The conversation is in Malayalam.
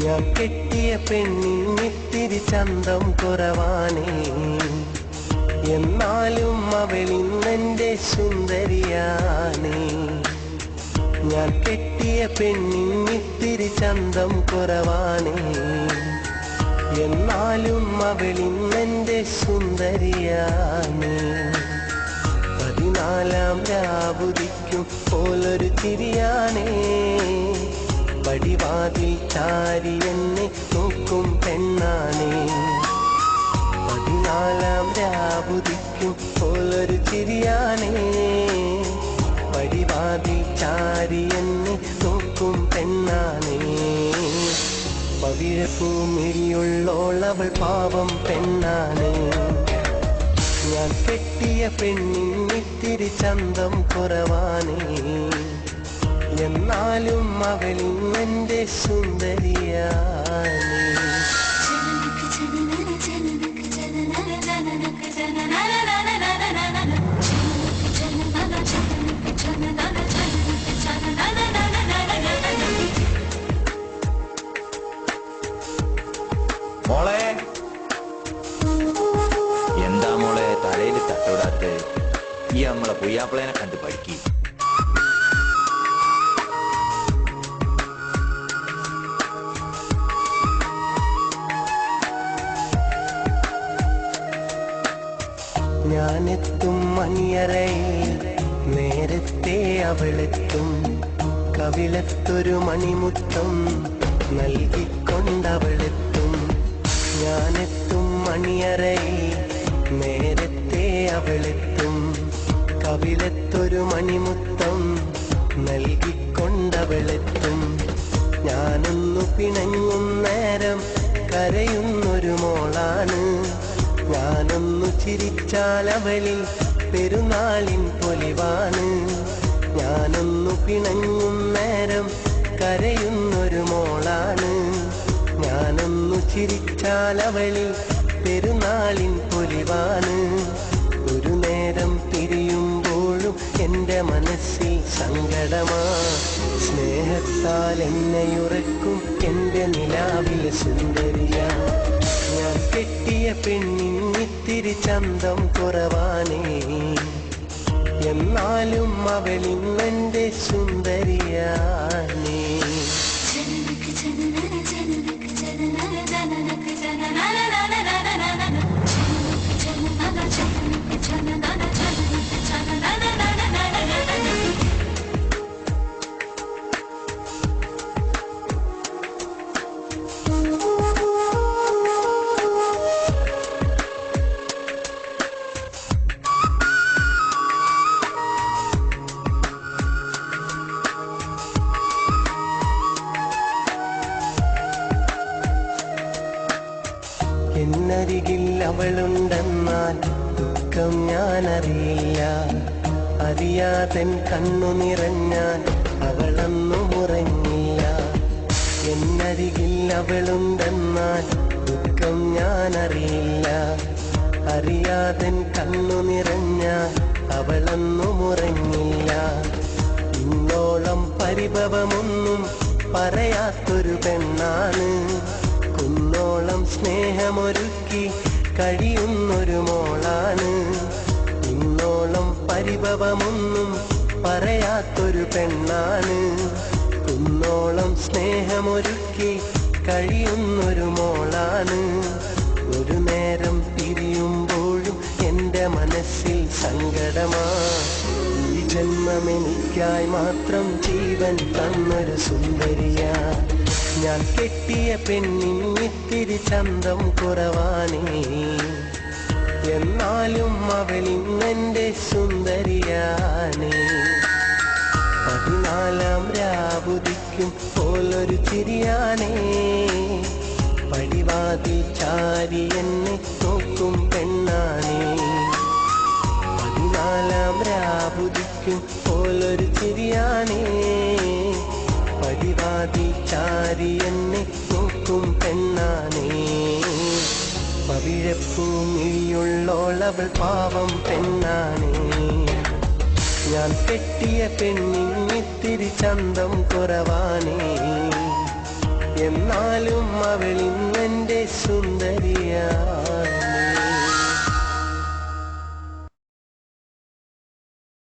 ഞാൻ കെട്ടിയ പെണ്ണിനിത്തിരി ചന്തം കുറവാനേ, എന്നാലും അവളിന്നെൻ്റെ സുന്ദരിയാനേ. ഞാൻ കെട്ടിയ പെണ്ണിനിത്തിരി ചന്തം കുറവാനേ, എന്നാലും അവളിന്നെൻ്റെ സുന്ദരിയാനേ. 14-ാം രാവുദിക്കും പോലൊരു ചിരിയാനേ, പടിവാതിൽ ചാരി എന്നെ നോക്കും പെണ്ണാനേ. 14-ാം രാവുദിക്കും പോലൊരു ചിരിയാനേ, പടിവാതിൽ ചാരി എന്നെ നോക്കും പെണ്ണാനേ. പവിഴപ്പൂമിഴിയുള്ളോളവൾ പാവം പെണ്ണാനേ. ഞാൻ കെട്ടിയ പെണ്ണിനിത്തിരി ചന്തം കുറവാനേ, എന്നാലും അവളിന്നെൻ്റെ സുന്ദരിയാനേ. മോളെ, എന്താ മോളെ തലയിൽ തട്ടോടാത്ത്? ഈ നമ്മളെ പുയ്യാപ്പിളേനെ കണ്ട് പഠിക്കി. ഞാനെത്തും മണിയറയിൽ നേരത്തെ അവളെത്തും, കവിളത്തൊരു മണിമുത്തം നൽകിക്കൊണ്ടവളെത്തും. ഞാനെത്തും മണിയറയിൽ നേരത്തെ അവളെത്തും, കവിളത്തൊരു മണിമുത്തം നൽകിക്കൊണ്ടവളെത്തും. ഞാനൊന്നു പിണങ്ങും നേരം കരയുന്നൊരു മോളാണ്, ഞാനൊന്നു ചിരിച്ചാൽ അവളിൽ പെരുന്നാളിൻ പൊലിവാണ്. ഞാനൊന്നു പിണങ്ങും നേരം കരയുന്നൊരു മോളാണ്, ഞാനൊന്നു ചിരിച്ചാൽ അവളിൽ പെരുന്നാളിൻ പൊലിവാണ്. ഒരു നേരം പിരിയുമ്പോഴും എൻ്റെ മനസ്സിൽ സങ്കടമാ, സ്നേഹത്താൽ എന്നെയുറക്കും എൻ്റെ നിലാവിലെ സുന്ദരിയാ. ഞാൻ കെട്ടിയ പെണ്ണിനിത്തിരി ചന്തം കുറവാനേ, എന്നാലും അവളിന്നെൻ്റെ സുന്ദരിയാനേ. എന്നരികിൽ അവളുണ്ടെന്നാൽ ദുഃഖം ഞാനറിയില്ല, അറിയാതൻ കണ്ണു നിറഞ്ഞാൽ അവളൊന്നും ഉറങ്ങില്ല. എന്നരികിൽ അവളുണ്ടെന്നാൽ ദുഃഖം ഞാനറിയില്ല, അറിയാതൻ കണ്ണു നിറഞ്ഞാൽ അവളൊന്നും ഉറങ്ങില്ല. ഇന്നോളം പരിഭവമൊന്നും പറയാത്തൊരു പെണ്ണാണ്, കുന്നോളം സ്നേഹമൊരുക്കി കഴിയുന്നൊരു മോളാണ്. ഇന്നോളം പരിഭവമൊന്നും പറയാത്തൊരു പെണ്ണാണ്, കുന്നോളം സ്നേഹമൊരുക്കി കഴിയുന്നൊരു മോളാണ്. ഒരു നേരം പിരിയുമ്പോഴും എൻ്റെ മനസ്സിൽ സങ്കടമാ, ഈ ജന്മമെനിക്കായി മാത്രം ജീവൻ തന്നൊരു സുന്ദരിയാ. ഞാൻ കെട്ടിയ പെണ്ണിനിത്തിരി ചന്തം കുറവാനേ, എന്നാലും അവളിന്നെൻ്റെ സുന്ദരിയാനേ. 14-ാം രാവുദിക്കും പോലൊരു ചിരിയാനേ, പടിവാതിൽ ചാരി എന്നെ നോക്കും പെണ്ണാനേ. 14-ാം രാവുദിക്കും പോലൊരു ചിരിയാനേ, പടിവാതിൽ ചാരി എന്നെ നോക്കും പെണ്ണാനേ. പവിഴപ്പൂമിഴിയുള്ളോളവൾ പാവം പെണ്ണാനേ. ഞാൻ കെട്ടിയ പെണ്ണിത്തിരി ചന്തം കുറവാനേ, എന്നാലും അവളിന്നെന്റെ സുന്ദരിയാ.